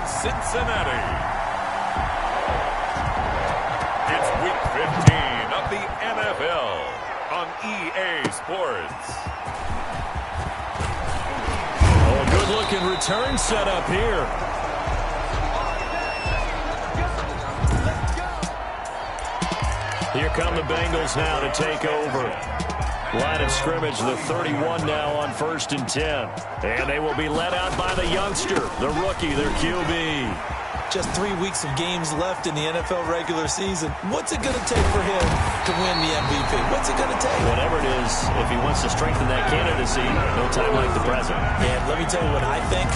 Cincinnati. It's Week 15 of the NFL on EA Sports. Oh, good-looking return setup here. Here come the Bengals now to take over. Line of scrimmage, the 31 now on 1st and 10. And they will be led out by the youngster, the rookie, their QB. Just 3 weeks of games left in the NFL regular season. What's it going to take for him to win the MVP? What's it going to take? Whatever it is, if he wants to strengthen that candidacy, no time like the present. And let me tell you what I think.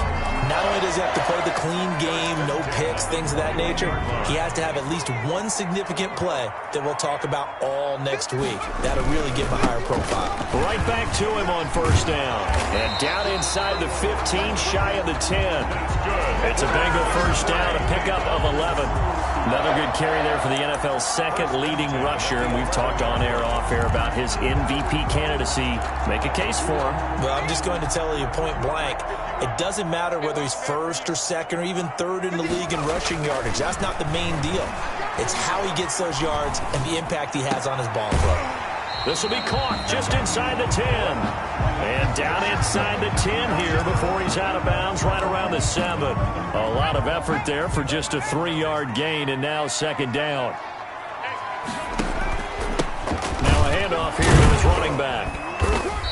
Not only does he have to play the clean game, no picks, things of that nature, he has to have at least one significant play that we'll talk about all next week. That'll really give him a higher profile. Right back to him on 1st down. And down inside the 15, shy of the 10. It's a Bengal 1st down, a pickup of 11. Another good carry there for the NFL's second leading rusher. And we've talked on air, off air about his MVP candidacy. Make a case for him. Well, I'm just going to tell you point blank. It doesn't matter whether he's 1st or 2nd or even 3rd in the league in rushing yardage. That's not the main deal. It's how he gets those yards and the impact he has on his ball throw. This will be caught just inside the 10. And down inside the 10 here before he's out of bounds right around the 7. A lot of effort there for just a 3-yard gain, and now 2nd down. Now a handoff here to his running back.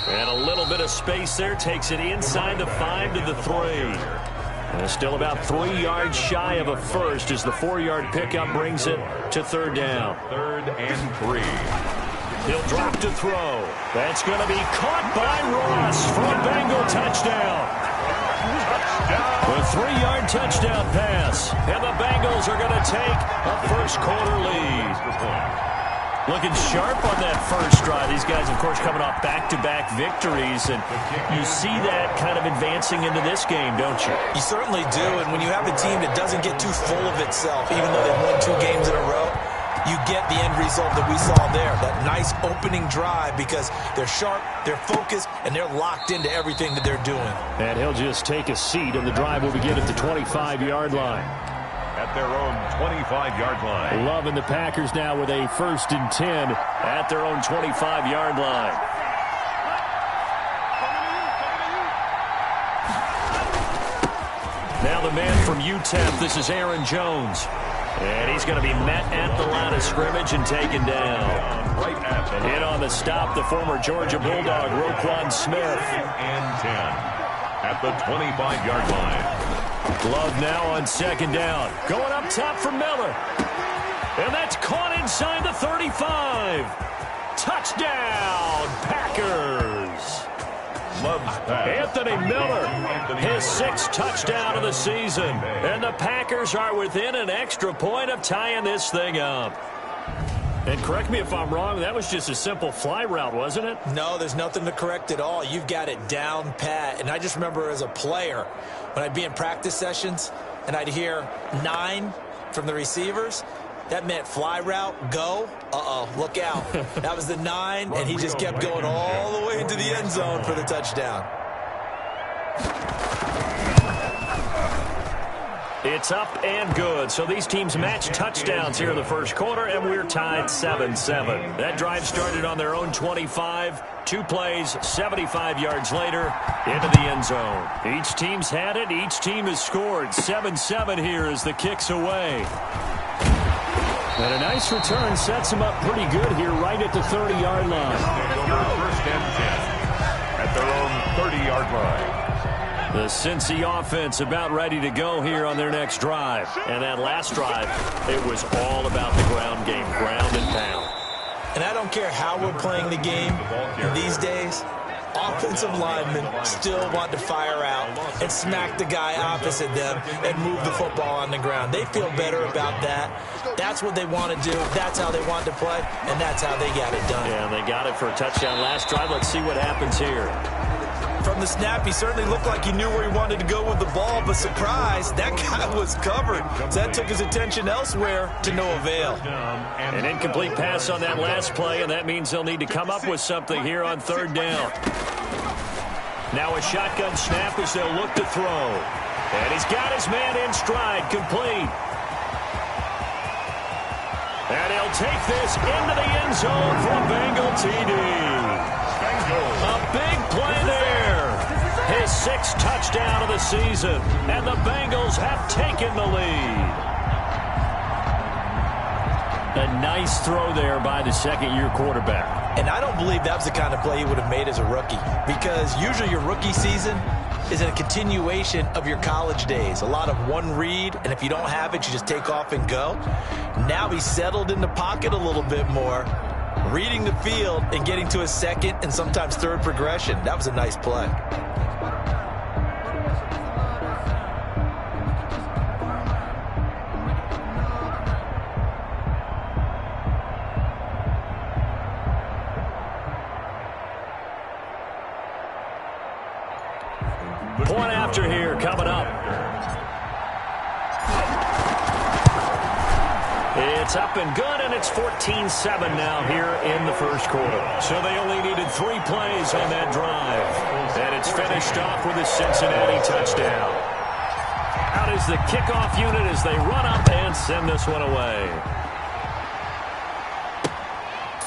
And a little bit of space there, takes it inside the 5 to the 3. And it's still about 3 yards shy of a first as the 4-yard pickup brings it to 3rd down. 3rd and 3. He'll drop to throw. That's going to be caught by Ross for a Bengal touchdown. A 3-yard touchdown pass. And the Bengals are going to take a first-quarter lead. Looking sharp on that first drive. These guys, of course, coming off back-to-back victories, and you see that kind of advancing into this game, don't you? You certainly do, and when you have a team that doesn't get too full of itself, even though they've won 2 games in a row, you get the end result that we saw there, that nice opening drive, because they're sharp, they're focused, and they're locked into everything that they're doing. And he'll just take a seat, and the drive will begin at the 25-yard line. At their own 25-yard line. Loving the Packers now with a 1st and 10 at their own 25-yard line. Now the man from UTEP, this is Aaron Jones. And he's going to be met at the line of scrimmage and taken down. Right at the line. In on the stop, the former Georgia Bulldog, Roquan Smith. 2nd and 10 at the 25-yard line. Love now on 2nd down. Going up top for Miller. And that's caught inside the 35. Touchdown, Packers. Anthony Miller, his 6th touchdown of the season. And the Packers are within an extra point of tying this thing up. And correct me if I'm wrong, that was just a simple fly route, wasn't it? No, there's nothing to correct at all. You've got it down pat. And I just remember as a player, when I'd be in practice sessions and I'd hear 9 from the receivers, that meant fly route, go. Uh-oh, look out. That was the 9, and he just kept going all the way into the end zone for the touchdown. It's up and good. So these teams match touchdowns here in the first quarter, and we're tied 7-7. That drive started on their own 25. 2 plays, 75 yards later, into the end zone. Each team's had it. Each team has scored. 7-7 here as the kick's away. And a nice return sets them up pretty good here right at the 30-yard line. 1st and 10 at their own 30-yard line. The Cincy offense about ready to go here on their next drive. And that last drive, it was all about the ground game, ground and pound. And I don't care how we're playing the game these days, offensive linemen still want to fire out and smack the guy opposite them and move the football on the ground. They feel better about that. That's what they want to do. That's how they want to play, and that's how they got it done. Yeah, they got it for a touchdown last drive. Let's see what happens here. From the snap, he certainly looked like he knew where he wanted to go with the ball, but surprise, that guy was covered. So that took his attention elsewhere to no avail. An incomplete pass on that last play, and that means they'll need to come up with something here on 3rd down. Now a shotgun snap as they'll look to throw. And he's got his man in stride, complete. And he'll take this into the end zone for a Bengal TD. A big play there. His 6th touchdown of the season. And the Bengals have taken the lead. A nice throw there by the second-year quarterback. And I don't believe that was the kind of play he would have made as a rookie, because usually your rookie season is a continuation of your college days. A lot of one read, and if you don't have it, you just take off and go. Now he's settled in the pocket a little bit more, reading the field and getting to a second and sometimes third progression. That was a nice play. Point after here coming up. It's up and good, and it's 14-7 now here in the first quarter. So they only needed 3 plays on that drive. And it's finished off with a Cincinnati touchdown. Out is the kickoff unit as they run up and send this one away.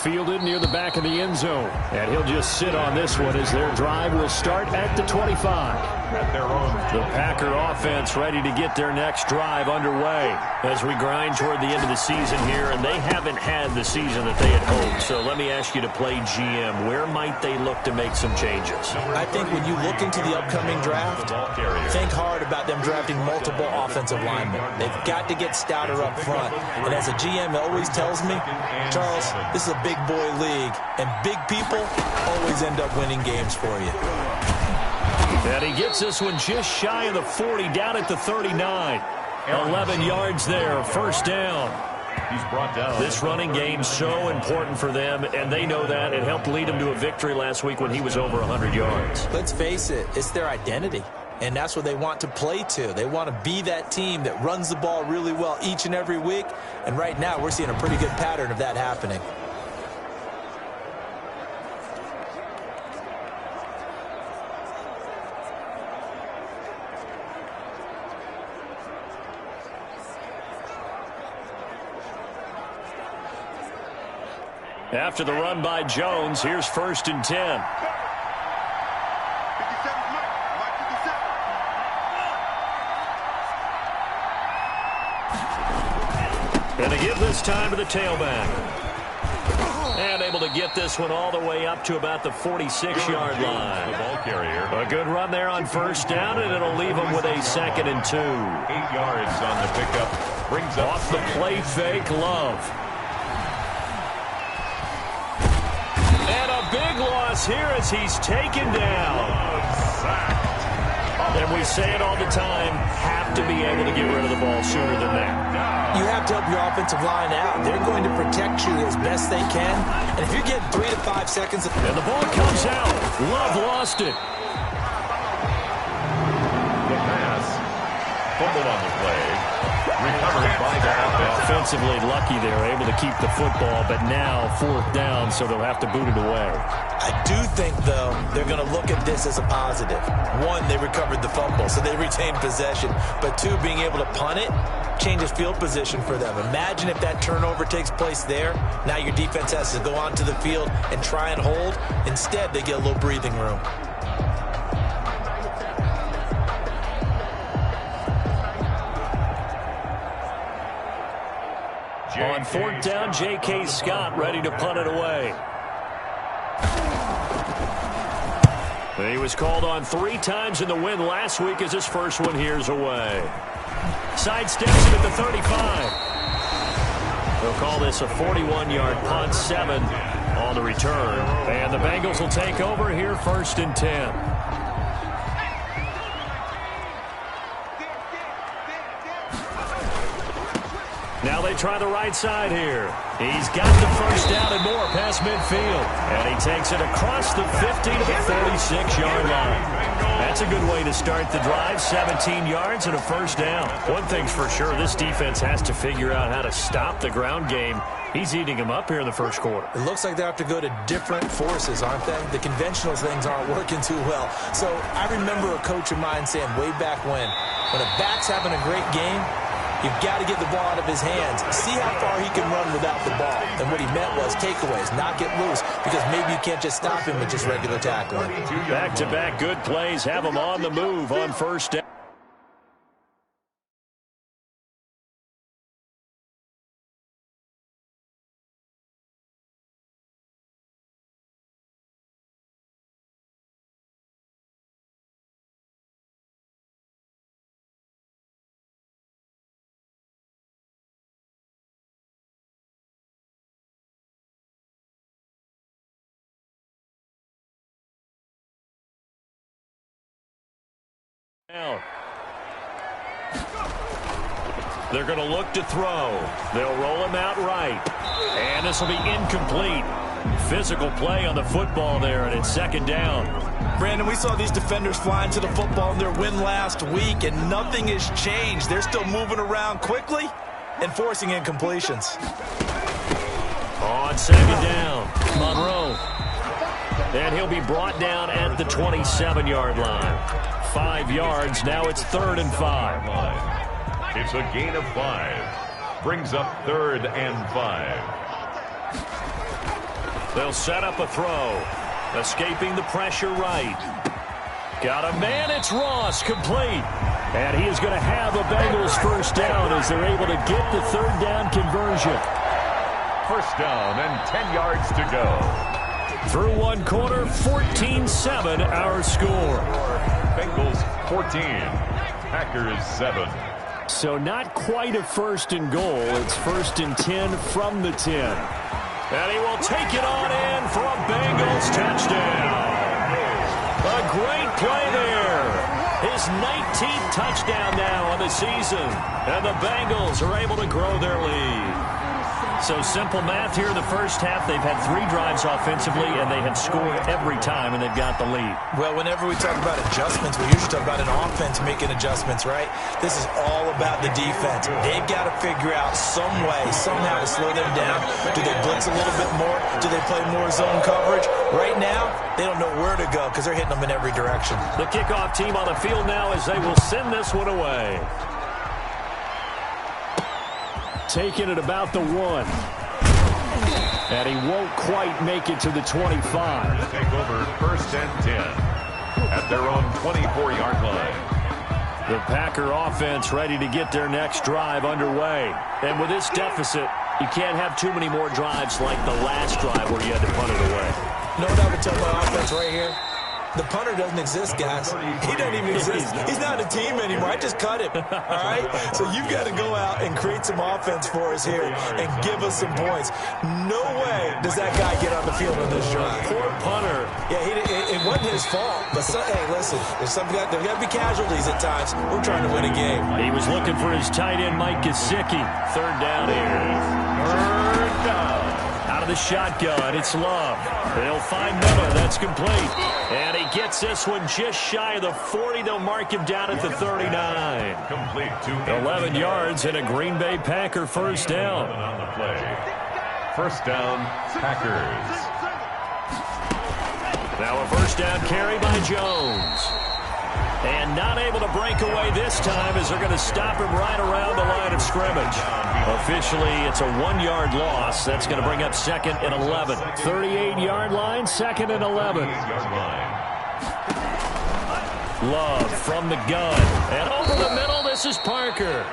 Fielded near the back of the end zone. And he'll just sit on this one as their drive will start at the 25. At their own. The Packer offense ready to get their next drive underway as we grind toward the end of the season here, and they haven't had the season that they had hoped. So let me ask you to play GM. Where might they look to make some changes? I think when you look into the upcoming draft, think hard about them drafting multiple offensive linemen. They've got to get stouter up front. And as a GM always tells me, Charles, this is a big boy league, and big people always end up winning games for you. And he gets this one just shy of the 40, down at the 39. 11 yards there, first down. He's brought down. This running game so important for them, and they know that. It helped lead them to a victory last week when he was over 100 yards. Let's face it, it's their identity, and that's what they want to play to. They want to be that team that runs the ball really well each and every week, and right now we're seeing a pretty good pattern of that happening. After the run by Jones, here's 1st and 10. And they give this time to the tailback. And able to get this one all the way up to about the 46-yard line. The ball carrier. A good run there on first down, and it'll leave them with a 2nd and 2. 8 yards on the pickup. Brings up off the play fake, Love. Big loss here as he's taken down. And we say it all the time, have to be able to get rid of the ball sooner than that. You have to help your offensive line out. They're going to protect you as best they can. And if you're getting 3 to 5 seconds... And the ball comes out. Love lost it. The pass. Fumble on the play. Recovered by the offensively lucky they're able to keep the football, but now 4th down, so they'll have to boot it away. I do think, though, they're going to look at this as a positive. 1, they recovered the fumble, so they retained possession. But 2, being able to punt it changes field position for them. Imagine if that turnover takes place there. Now your defense has to go onto the field and try and hold. Instead, they get a little breathing room. On 4th down, J.K. Scott ready to punt it away. He was called on 3 times in the win last week as his first one here's away. Sidesteps him at the 35. They'll call this a 41-yard punt, 7 on the return. And the Bengals will take over here 1st and 10. Now they try the right side here. He's got the first down and more past midfield. And he takes it across the 50 to the 46-yard line. That's a good way to start the drive. 17 yards and a first down. One thing's for sure, this defense has to figure out how to stop the ground game. He's eating him up here in the first quarter. It looks like they have to go to different forces, aren't they? The conventional things aren't working too well. So I remember a coach of mine saying way back when a back's having a great game, you've got to get the ball out of his hands. See how far he can run without the ball. And what he meant was takeaways, knock it loose, because maybe you can't just stop him with just regular tackling. Back-to-back good plays have him on the move on first down. They're going to look to throw. They'll roll him out right. And this will be incomplete. Physical play on the football there, and it's second down. Brandon, we saw these defenders flying to the football in their win last week, and nothing has changed. They're still moving around quickly and forcing incompletions. On second down, Monroe. And he'll be brought down at the 27-yard line. 5 yards. Now it's 3rd and 5. It's a gain of 5. Brings up 3rd and 5. They'll set up a throw. Escaping the pressure right. Got a man. It's Ross. Complete. And he is going to have a Bengals first down as they're able to get the 3rd down conversion. First down and 10 yards to go. Through one quarter, 14-7 our score. Bengals 14, Packers 7. So not quite a 1st and goal. It's 1st and 10 from the 10. And he will take it on in for a Bengals touchdown. A great play there. His 19th touchdown now on the season. And the Bengals are able to grow their lead. So simple math here in the first half. They've had 3 drives offensively, and they have scored every time, and they've got the lead. Well, whenever we talk about adjustments, we usually talk about an offense making adjustments, right? This is all about the defense. They've got to figure out some way, somehow to slow them down. Do they blitz a little bit more? Do they play more zone coverage? Right now, they don't know where to go because they're hitting them in every direction. The kickoff team on the field now as they will send this one away. Taking it about the 1. And he won't quite make it to the 25. Take over 1st and 10 at their own 24-yard line. The Packer offense ready to get their next drive underway. And with this deficit, you can't have too many more drives like the last drive where you had to punt it away. You know what I would tell my offense right here? The punter doesn't exist, guys. He doesn't even exist. He's not a team anymore. I just cut him, all right? So you've got to go out and create some offense for us here and give us some points. No way does that guy get on the field on this drive. Poor punter. Yeah, it wasn't his fault. But, hey, listen, there's got to be casualties at times. We're trying to win a game. He was looking for his tight end, Mike Gesicki. 3rd down here. 3rd down. Out of the shotgun, it's Love. They'll find Miller. That's complete. And he gets this one just shy of the 40. They'll mark him down at the 39. Complete to 11 yards and a Green Bay Packer first down. On the play. First down, Packers. Now a first down carry by Jones. And not able to break away this time as they're going to stop him right around the line of scrimmage. Officially, it's a 1-yard loss. That's going to bring up 2nd and 11. 38-yard line, 2nd and 11. Love from the gun. And over the middle, this is Parker.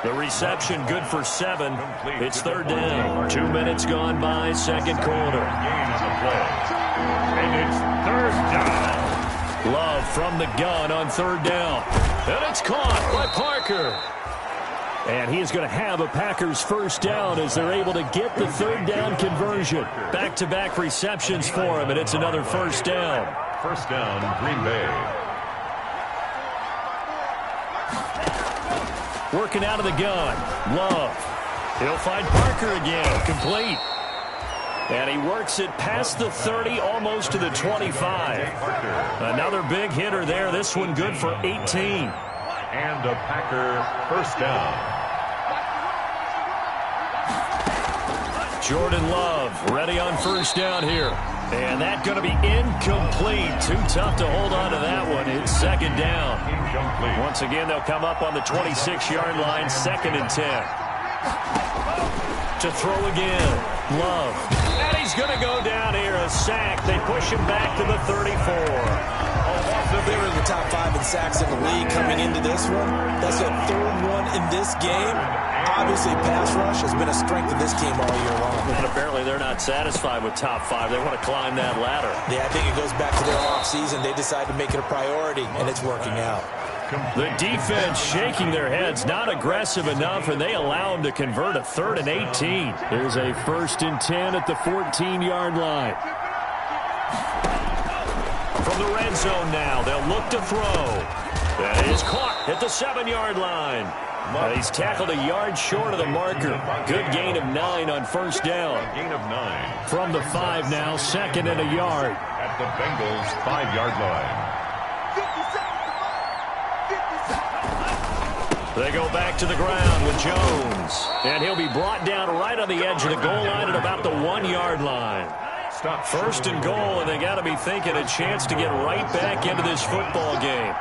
The reception good for 7. It's 3rd down. 2 minutes gone by, 2nd quarter. And it's 3rd down. Love from the gun on 3rd down. And it's caught by Parker. And he is going to have a Packers first down as they're able to get the 3rd down conversion. Back-to-back receptions for him, and it's another first down. First down, Green Bay. Working out of the gun. Love. He'll find Parker again. Complete. And he works it past the 30, almost to the 25. Another big hitter there. This one good for 18. And a Packer first down. Jordan Love ready on first down here. And that's going to be incomplete. Too tough to hold on to that one. It's second down. Incomplete. Once again, they'll come up on the 26-yard line, 2nd and 10. To throw again. Love. And he's going to go down here. A sack. They push him back to the 34. They were in the top 5 in sacks in the league coming into this one. That's their 3rd one in this game. Obviously, pass rush has been a strength of this team all year long. And apparently they're not satisfied with top 5. They want to climb that ladder. Yeah, I think it goes back to their offseason. They decided to make it a priority, and it's working out. The defense shaking their heads, not aggressive enough, and they allow them to convert a 3rd and 18. There's a 1st and 10 at the 14-yard line. From the red zone now, they'll look to throw. That is caught at the 7-yard line. He's tackled a yard short of the marker. Good gain of 9 on first down. Gain of 9. From the 5 now, 2nd and a yard. At the Bengals' 5-yard line. They go back to the ground with Jones. And he'll be brought down right on the edge of the goal line at about the 1-yard line. First and goal, and they got to be thinking a chance to get right back into this football game.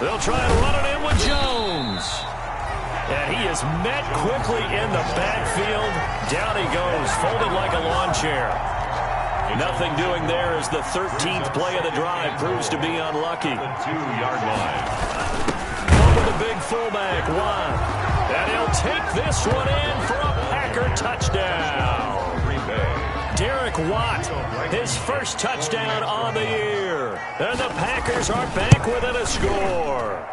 They'll try and run it in with Jones. And he is met quickly in the backfield. Down he goes, folded like a lawn chair. Nothing doing there as the 13th play of the drive proves to be unlucky. The 2-yard line. Over the big fullback, Watt. And he'll take this one in for a Packer touchdown. Derek Watt, his first touchdown on the year. And the Packers are back within a score.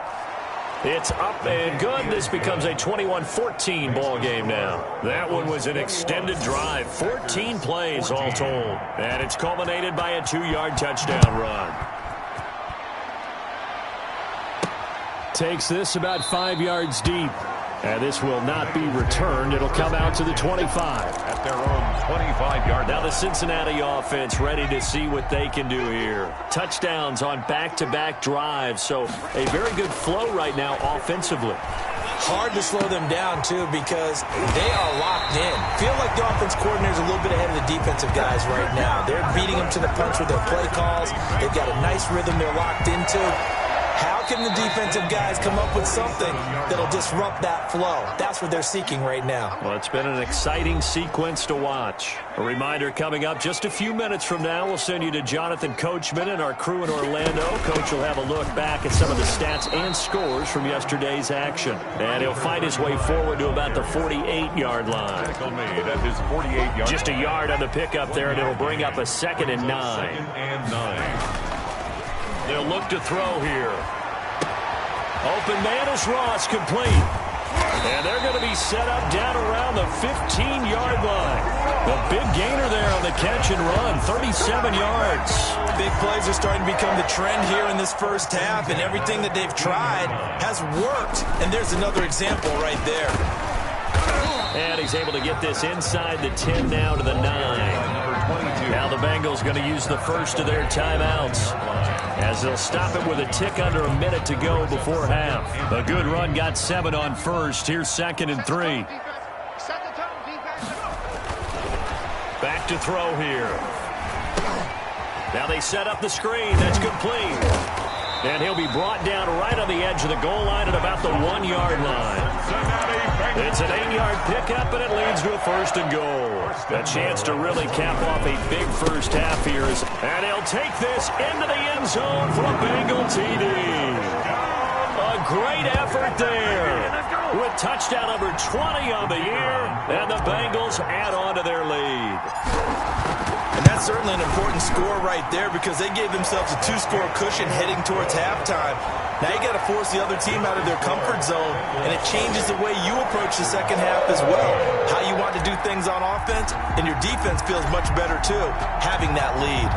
It's up and good. This becomes a 21-14 ball game now. That one was an extended drive, 14 plays all told. And it's culminated by a 2-yard touchdown run. Takes this about 5 yards deep. And this will not be returned. It'll come out to the 25. At their own 25-yard line. Now the Cincinnati offense ready to see what they can do here. Touchdowns on back-to-back drives. So a very good flow right now offensively. Hard to slow them down, too, because they are locked in. Feel like the offense coordinator's a little bit ahead of the defensive guys right now. They're beating them to the punch with their play calls. They've got a nice rhythm they're locked into. How can the defensive guys come up with something that'll disrupt that flow? That's what they're seeking right now. Well, it's been an exciting sequence to watch. A reminder coming up just a few minutes from now. We'll send you to Jonathan Coachman and our crew in Orlando. Coach will have a look back at some of the stats and scores from yesterday's action. And he'll find his way forward to about the 48-yard line. At his 48-yard. Just a yard on the pickup there, and it'll bring up a 2nd and 9. 2nd and 9. They'll look to throw here. Open man is Ross, complete. And they're going to be set up down around the 15-yard line. The big gainer there on the catch and run, 37 yards. Big plays are starting to become the trend here in this first half, and everything that they've tried has worked. And there's another example right there. And he's able to get this inside the 10 now to the 9. Now the Bengals going to use the first of their timeouts, as they'll stop it with a tick under a minute to go before half. A good run got 7 on first. Here's 2nd and 3. Back to throw here. Now they set up the screen. That's complete. And he'll be brought down right on the edge of the goal line at about the 1-yard line. It's an 8-yard pickup, and it leads to a 1st and goal. A chance to really cap off a big first half here. And he'll take this into the end zone for a Bengal TD. A great effort there. With touchdown number 20 on the year, and the Bengals add on to their lead. And that's certainly an important score right there, because they gave themselves a 2-score cushion heading towards halftime. Now you got to force the other team out of their comfort zone, and it changes the way you approach the second half as well. How you want to do things on offense, and your defense feels much better too, having that lead.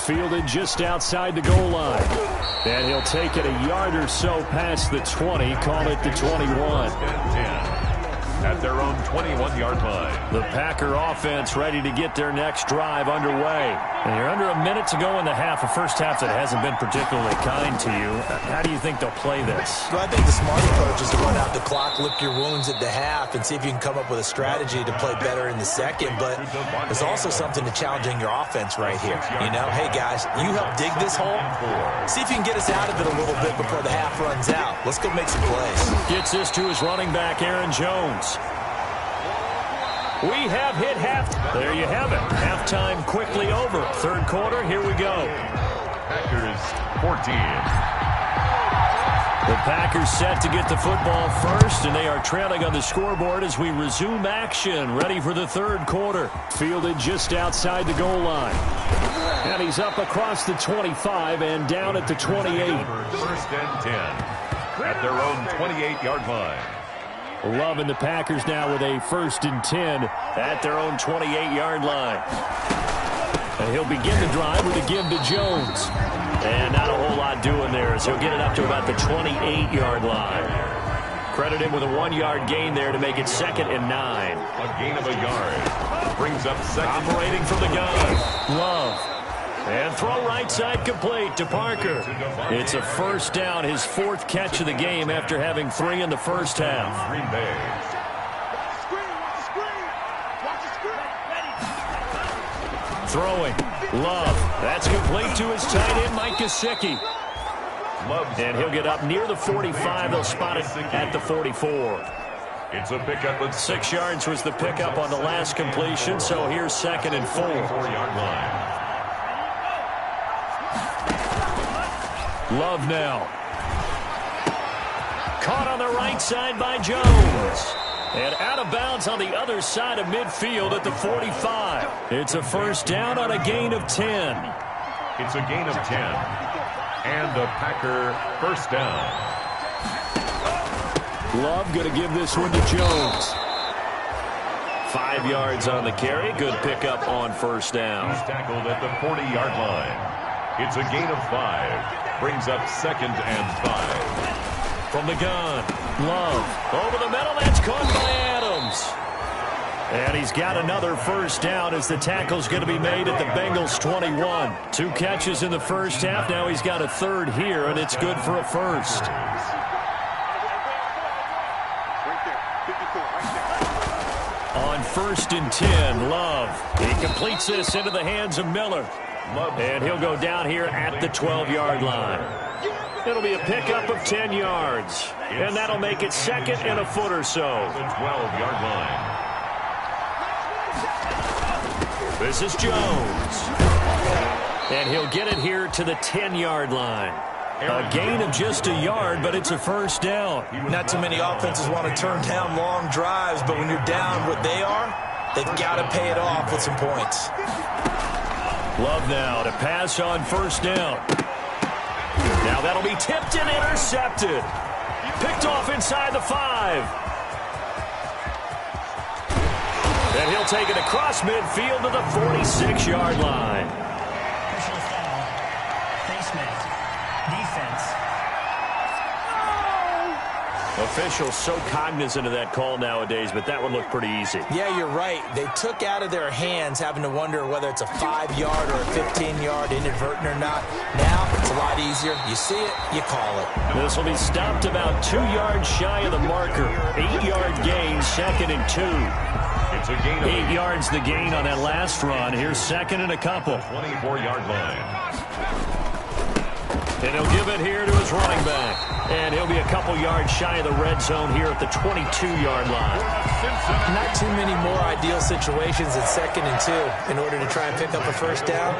fielded just outside the goal line. And he'll take it a yard or so past the 20, call it the 21. 10 at their own 21-yard line. The Packer offense ready to get their next drive underway. And you're under a minute to go in the half, a first half that hasn't been particularly kind to you. How do you think they'll play this? Well, I think the smart approach is to run out the clock, lick your wounds at the half, and see if you can come up with a strategy to play better in the second. But there's also something to challenging your offense right here. You know, hey, guys, you help dig this hole. See if you can get us out of it a little bit before the half runs out. Let's go make some plays. Gets this to his running back, Aaron Jones. We have hit half. There you have it. Halftime quickly over. Third quarter, here we go. Packers 14. The Packers set to get the football first, and they are trailing on the scoreboard as we resume action, ready for the third quarter. Fielded just outside the goal line. And he's up across the 25 and down at the 28. First and 10 at their own 28-yard line. Love and the Packers now with a first and 10 at their own 28-yard line. And he'll begin the drive with a give to Jones. And not a whole lot doing there as he'll get it up to about the 28-yard line. Credit him with a 1-yard gain there to make it 2nd and 9. A gain of a yard. Brings up second. Operating from the gun. Love. And throw right side complete to Parker. It's a first down, his 4th catch of the game after having 3 in the first half. Green Bay. Throwing. Love. That's complete to his tight end, Mike Gesicki. And he'll get up near the 45. They'll spot it at the 44. It's a pickup at 6 yards was the pickup on the last completion, so here's 2nd and 4. 4-yard line. Love now. Caught on the right side by Jones. And out of bounds on the other side of midfield at the 45. It's a first down on a gain of 10. It's a gain of 10. And a Packer first down. Love going to give this one to Jones. 5 yards on the carry. Good pickup on first down. He's tackled at the 40-yard line. It's a gain of 5. Brings up 2nd and 5. From the gun, Love. Over the middle, that's caught by Adams. And he's got another first down as the tackle's going to be made at the Bengals 21. 2 catches in the first half. Now he's got a 3rd here, and it's good for a first. On 1st and 10, Love. He completes this into the hands of Miller. And he'll go down here at the 12-yard line. It'll be a pickup of 10 yards. And that'll make it 2nd and a foot or so. The 12-yard line. This is Jones. And he'll get it here to the 10-yard line. A gain of just a yard, but it's a first down. Not too many offenses want to turn down long drives, but when you're down what they are, they've got to pay it off with some points. Love now to pass on first down. Now that'll be tipped and intercepted. Picked off inside the 5. And he'll take it across midfield to the 46-yard line. Personal foul. Face mask. Defense. Officials so cognizant of that call nowadays, but that one looked pretty easy. Yeah, you're right. They took out of their hands having to wonder whether it's a 5-yard or a 15-yard inadvertent or not. Now it's a lot easier. You see it, you call it. This will be stopped about 2 yards shy of the marker. 8-yard gain, 2nd and 2. It's a gain of 8 yards the gain on that last run. Here's 2nd and a couple. 24-yard line. And he'll give it here to his running back. And he'll be a couple yards shy of the red zone here at the 22-yard line. Not too many more ideal situations at 2nd and 2 in order to try and pick up a first down.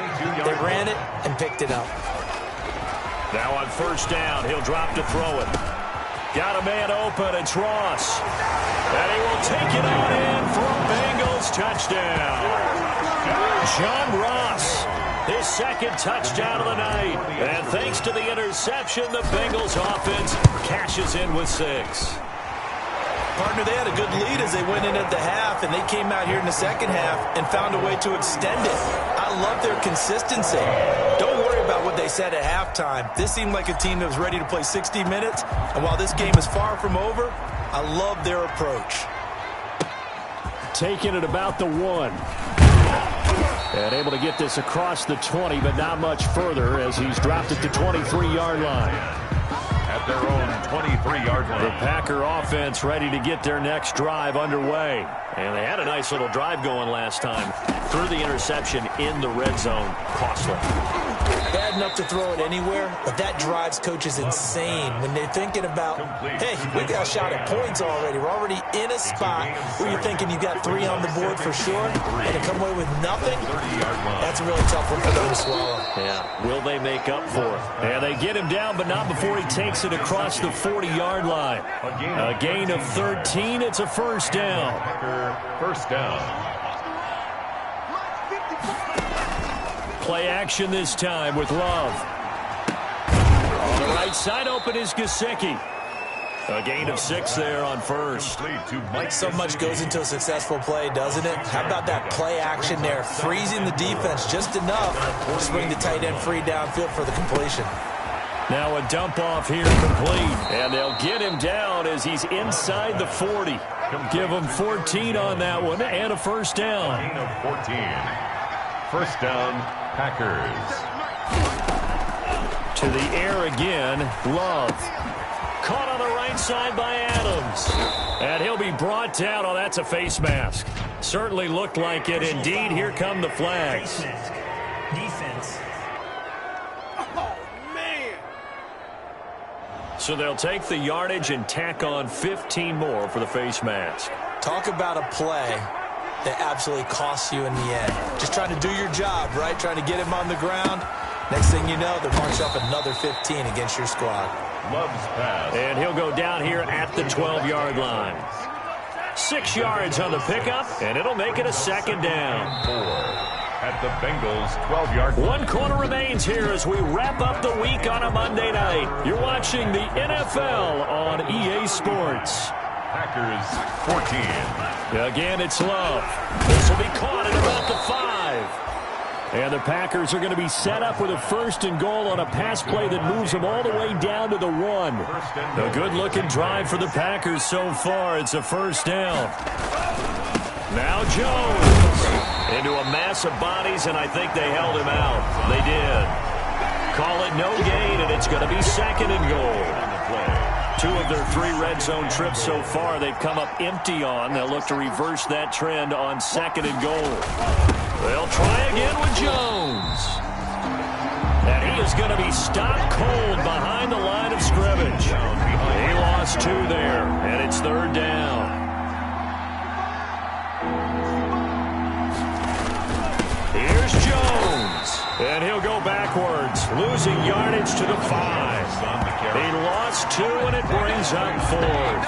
They ran it and picked it up. Now on first down, he'll drop to throw it. Got a man open. It's Ross. And he will take it on in for a Bengals touchdown. John Ross. His 2nd touchdown of the night. And thanks to the interception, the Bengals offense cashes in with 6. Partner, they had a good lead as they went in at the half, and they came out here in the second half and found a way to extend it. I love their consistency. Don't worry about what they said at halftime. This seemed like a team that was ready to play 60 minutes. And while this game is far from over, I love their approach. Taking it about the 1. And able to get this across the 20, but not much further as he's dropped it to 23-yard line. At their own 23-yard line. The Packer offense ready to get their next drive underway. And they had a nice little drive going last time. Threw the interception in the red zone. Costly. Bad enough to throw it anywhere, but that drives coaches insane when they're thinking about, hey, we got a shot at points already. We're already in a spot where you're thinking you got 3 on the board for sure, and to come away with nothing, that's a really tough one for them to swallow. Yeah, will they make up for it? And they get him down, but not before he takes it across the 40-yard line. A gain of 13. It's a first down. First down. Play action this time with Love. On the right side open is Gesicki. A gain of 6 there on first. So much goes into a successful play, doesn't it? How about that play action there? Freezing the defense just enough to bring the tight end free downfield for the completion. Now a dump off here complete. And they'll get him down as he's inside the 40. Give him 14 on that one and a first down. Gain of 14. First down, Packers. To the air again, Love. Caught on the right side by Adams. And he'll be brought down. Oh, that's a face mask. Certainly looked like it. Indeed, here come the flags. Defense. Oh, man. So they'll take the yardage and tack on 15 more for the face mask. Talk about a play that absolutely costs you in the end. Just trying to do your job, right? Trying to get him on the ground. Next thing you know, they're marching up another 15 against your squad. Loves pass. And he'll go down here at the 12-yard line. 6 yards on the pickup, and it'll make it a second down. 4 at the Bengals' 12-yard line. 1 quarter remains here as we wrap up the week on a Monday night. You're watching the NFL on EA Sports. Packers 14. Again, it's Love. This will be caught at about the 5. And the Packers are going to be set up with a 1st and goal on a pass play that moves them all the way down to the 1. A good-looking drive for the Packers so far. It's a first down. Now Jones into a mass of bodies, and I think they held him out. They did. Call it no gain, and it's going to be 2nd and goal. 2 of their 3 red zone trips so far they've come up empty on. They'll look to reverse that trend on 2nd and goal. They'll try again with Jones. And he is going to be stopped cold behind the line of scrimmage. He lost 2 there, and it's 3rd down. Here's Jones. And he'll go backwards, losing yardage to the 5. He lost 2, and it brings up 4th.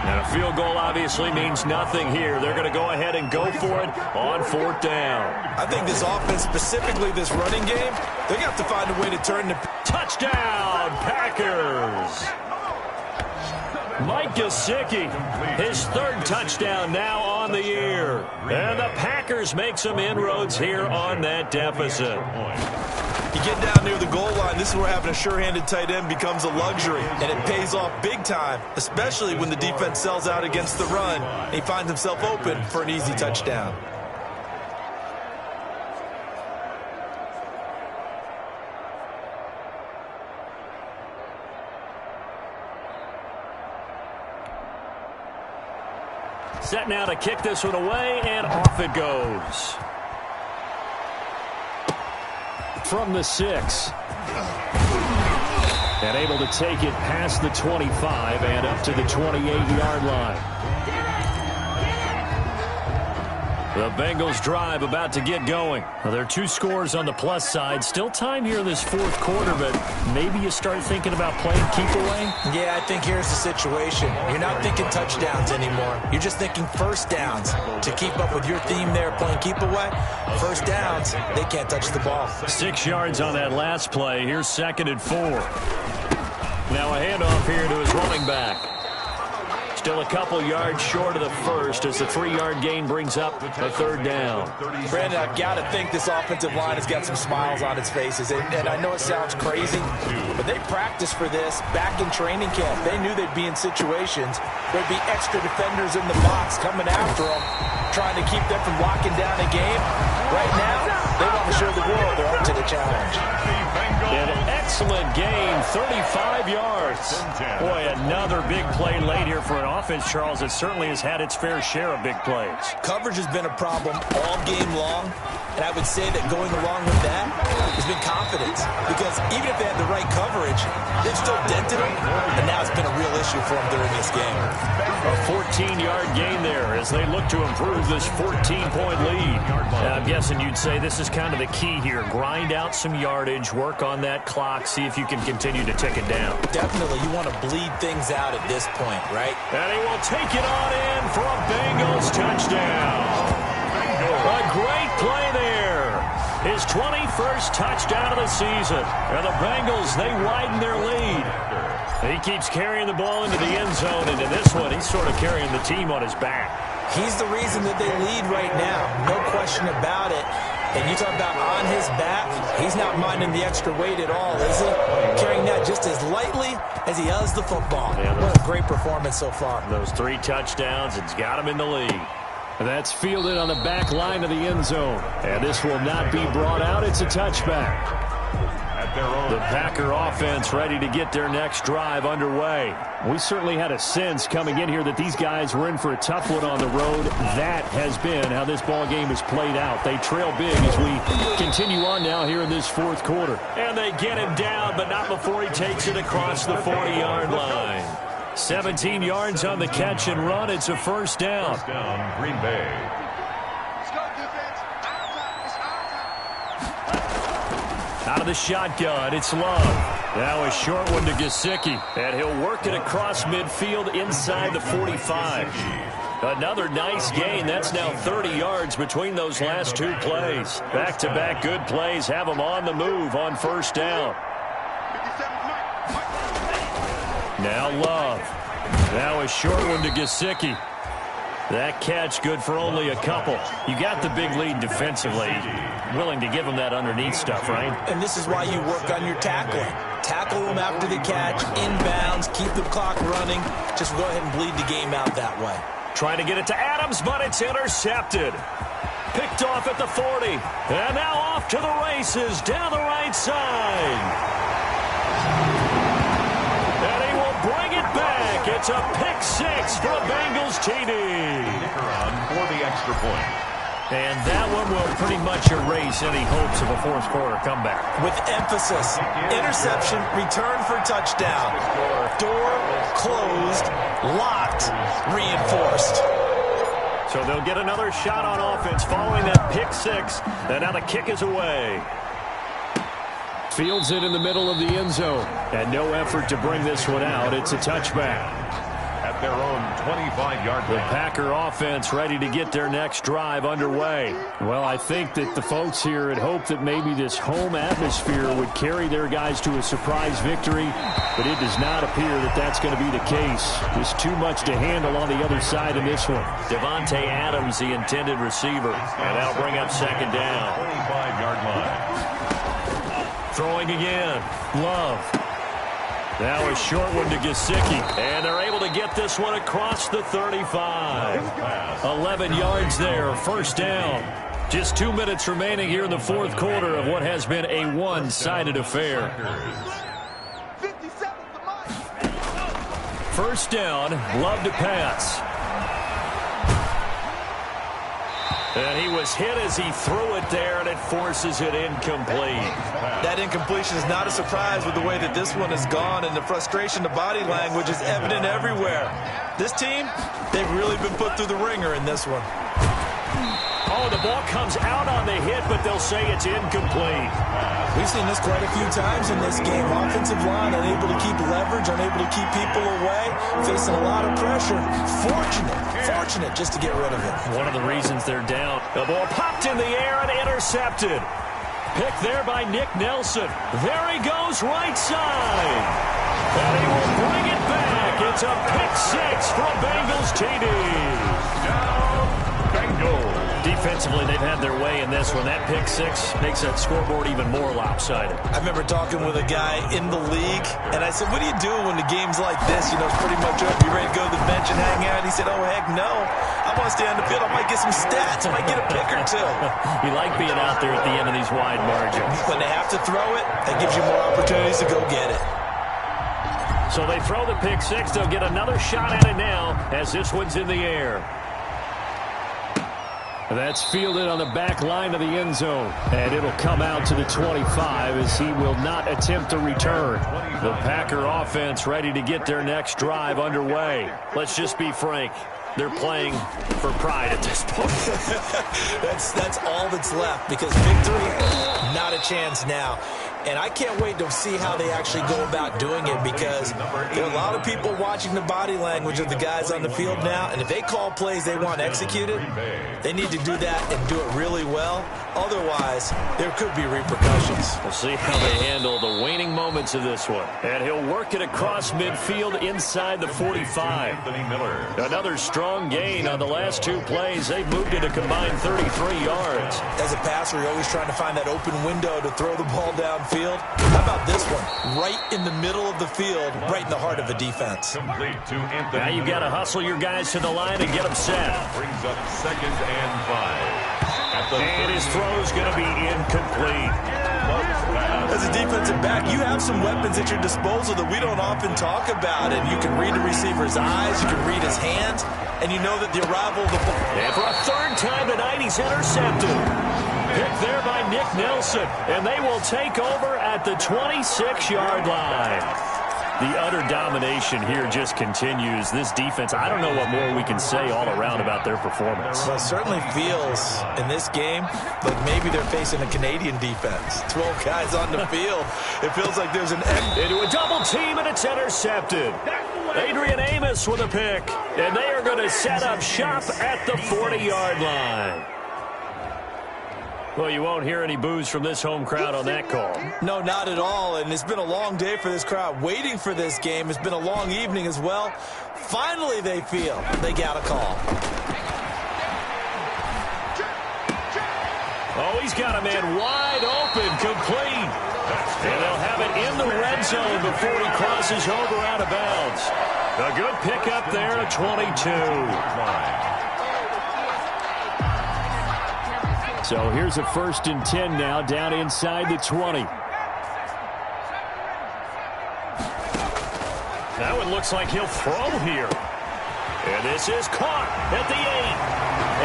And a field goal obviously means nothing here. They're going to go ahead and go for it on 4th down. I think this offense, specifically this running game, they're going to have to find a way to turn the... Touchdown, Packers! Mike Gesicki, his 3rd touchdown now on the year. And the Packers make some inroads here on that deficit. You get down near the goal line, this is where having a sure-handed tight end becomes a luxury, and it pays off big time, especially when the defense sells out against the run, and he finds himself open for an easy touchdown. Set now to kick this one away, and off it goes. From the 6. And able to take it past the 25 and up to the 28-yard line. The Bengals drive about to get going. Well, there are 2 scores on the plus side. Still time here in this 4th quarter, but maybe you start thinking about playing keep away? Yeah, I think here's the situation. You're not thinking touchdowns anymore. You're just thinking first downs. To keep up with your theme there, playing keep away, first downs, they can't touch the ball. 6 yards on that last play. Here's 2nd and 4. Now a handoff here to his running back. Still a couple yards short of the first as the 3-yard gain brings up a third down. Brandon, I've got to think this offensive line has got some smiles on its faces. And I know it sounds crazy, but they practiced for this back in training camp. They knew they'd be in situations where there'd be extra defenders in the box coming after them, trying to keep them from locking down a game. Right now, they want to show the world they're up to the challenge. An excellent gain, 35 yards. Boy, another big play late here for an offense, Charles, that certainly has had its fair share of big plays. Coverage has been a problem all game long, and I would say that going along with that has been confidence. Because even if they had the right coverage, they've still dented them, and now it's been a real issue for them during this game. A 14-yard gain there as they look to improve this 14-point lead. I'm guessing you'd say this is kind of the key here. Grind out some yardage, work on that clock, see if you can continue to tick it down. Definitely, you want to bleed things out at this point, right? And he will take it on in for a Bengals touchdown. A great play there. His 21st touchdown of the season. And the Bengals, they widen their lead. He keeps carrying the ball into the end zone, and in this one, he's sort of carrying the team on his back. He's the reason that they lead right now. No question about it. And you talk about on his back, he's not minding the extra weight at all, is he? Carrying that just as lightly as he does the football. Yeah, what a great performance so far. Those 3 touchdowns, it's got him in the lead. That's fielded on the back line of the end zone. And this will not be brought out. It's a touchback. The Packer offense ready to get their next drive underway. We certainly had a sense coming in here that these guys were in for a tough one on the road. That has been how this ball game has played out. They trail big as we continue on now here in this fourth quarter. And they get him down, but not before he takes it across the 40-yard line. 17 yards on the catch and run. It's a first down. First down, Green Bay. Out of the shotgun, it's Love. Now a short one to Gesicki. And he'll work it across midfield inside the 45. Another nice gain. That's now 30 yards between those last 2 plays. Back-to-back good plays have them on the move on first down. Now Love. Now a short one to Gesicki. That catch good for only a couple. You got the big lead defensively. Willing to give them that underneath stuff, right? And this is why you work on your tackling. Tackle them after the catch, inbounds, keep the clock running. Just go ahead and bleed the game out that way. Trying to get it to Adams, but it's intercepted. Picked off at the 40. And now off to the races down the right side. And he will bring it back. It's a pick 6 for the Bengals TD. For the extra point. And that one will pretty much erase any hopes of a fourth quarter comeback. With emphasis, interception, return for touchdown. Door closed, locked, reinforced. So they'll get another shot on offense following that pick 6. And now the kick is away. Fields it in the middle of the end zone. And no effort to bring this one out. It's a touchback. At their own 25-yard line. The Packer offense ready to get their next drive underway. Well, I think that the folks here had hoped that maybe this home atmosphere would carry their guys to a surprise victory, but it does not appear that that's going to be the case. There's too much to handle on the other side in this one. Devontae Adams, the intended receiver, and that'll bring up second down. 25-yard line. Throwing again. Love. Now a short one to Gesicki. And they're able to get this one across the 35. 11 yards there. First down. Just 2 minutes remaining here in the fourth quarter of what has been a one-sided affair. First down. Love to pass. And he was hit as he threw it there, and it forces it incomplete. That incompletion is not a surprise with the way that this one has gone, and the frustration, the body language is evident everywhere. This team, they've really been put through the ringer in this one. Oh, the ball comes out on the hit, but they'll say it's incomplete. We've seen this quite a few times in this game. Offensive line unable to keep leverage, unable to keep people away, facing a lot of pressure. Fortunate just to get rid of it. One of the reasons they're down. The ball popped in the air and intercepted. Picked there by Nick Nelson. There he goes right side. And he will bring it back. It's It's a pick six for a Bengals TD. Down, Bengals. Defensively, they've had their way in this one. That pick six makes that scoreboard even more lopsided. I remember talking with a guy in the league, and I said, what do you do when the game's like this? You know, it's pretty much over. You ready to go to the bench and hang out? He said, oh, heck no. I want to stay on the field. I might get some stats. I might get a pick or two. You like being out there at the end of these wide margins. When they have to throw it, that gives you more opportunities to go get it. So they throw the pick six. They'll get another shot at it now as this one's in the air. That's fielded on the back line of the end zone. And it'll come out to the 25 as he will not attempt to return. The Packer offense ready to get their next drive underway. Let's just be frank. They're playing for pride at this point. That's all that's left because victory, not a chance now. And I can't wait to see how they actually go about doing it because there are a lot of people watching the body language of the guys on the field now. And if they call plays they want executed, they need to do that and do it really well. Otherwise, there could be repercussions. We'll see how they handle the waning moments of this one. And he'll work it across midfield inside the 45. Another strong gain on the last two plays. They've moved it a combined 33 yards. As a passer, you're always trying to find that open window to throw the ball downfield. How about this one? Right in the middle of the field, right in the heart of a defense. Now you've got to hustle your guys to the line and get them set. Brings up 2nd and 5. And his throw's going to be incomplete. As a defensive back, you have some weapons at your disposal that we don't often talk about. And you can read the receiver's eyes, you can read his hands, and you know that the arrival of the ball. And for a third time tonight, he's intercepted. Picked there by Nick Nelson, and they will take over at the 26-yard line. The utter domination here just continues. This defense, I don't know what more we can say all around about their performance. Well, it certainly feels in this game like maybe they're facing a Canadian defense. 12 guys on the field. It feels like there's an end. Into a double team, and it's intercepted. Adrian Amos with a pick, and they are going to set up shop at the 40-yard line. Well, you won't hear any boos from this home crowd on that call. No, not at all, and it's been a long day for this crowd waiting for this game. It's been a long evening as well. Finally, they feel they got a call. Oh, he's got a man wide open, complete. And they'll have it in the red zone before he crosses over out of bounds. A good pickup there at 22. So here's a 1st and 10 now, down inside the 20. That one looks like he'll throw here. And this is caught at the 8.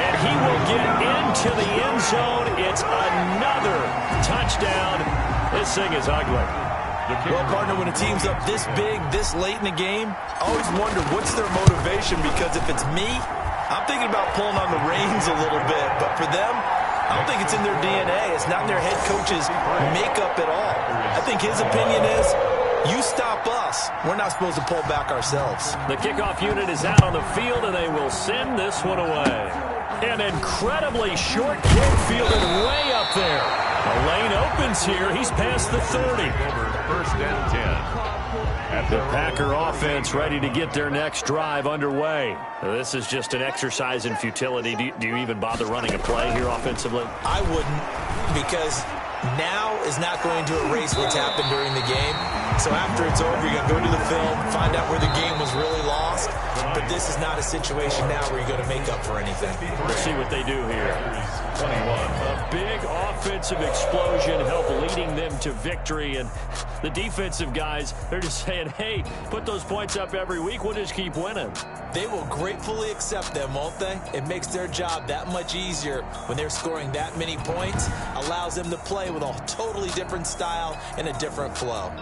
And he will get into the end zone. It's another touchdown. This thing is ugly. Well, partner, when a team's up this big, this late in the game, I always wonder what's their motivation, because if it's me, I'm thinking about pulling on the reins a little bit. But for them, I don't think it's in their DNA. It's not in their head coach's makeup at all. I think his opinion is, you stop us, we're not supposed to pull back ourselves. The kickoff unit is out on the field, and they will send this one away. An incredibly short kick fielded way up there. A lane opens here. He's past the 30. 1st and 10. The Packer offense ready to get their next drive underway. This is just an exercise in futility. Do you even bother running a play here offensively? I wouldn't, because now is not going to erase what's happened during the game. So after it's over, you're going to go to the film, find out where the game was really lost. But this is not a situation now where you're going to make up for anything. Let's see what they do here. 21. A big offensive explosion help leading them to victory. And the defensive guys, they're just saying, hey, put those points up every week. We'll just keep winning. They will gratefully accept them, won't they? It makes their job that much easier when they're scoring that many points. Allows them to play with a totally different style and a different flow.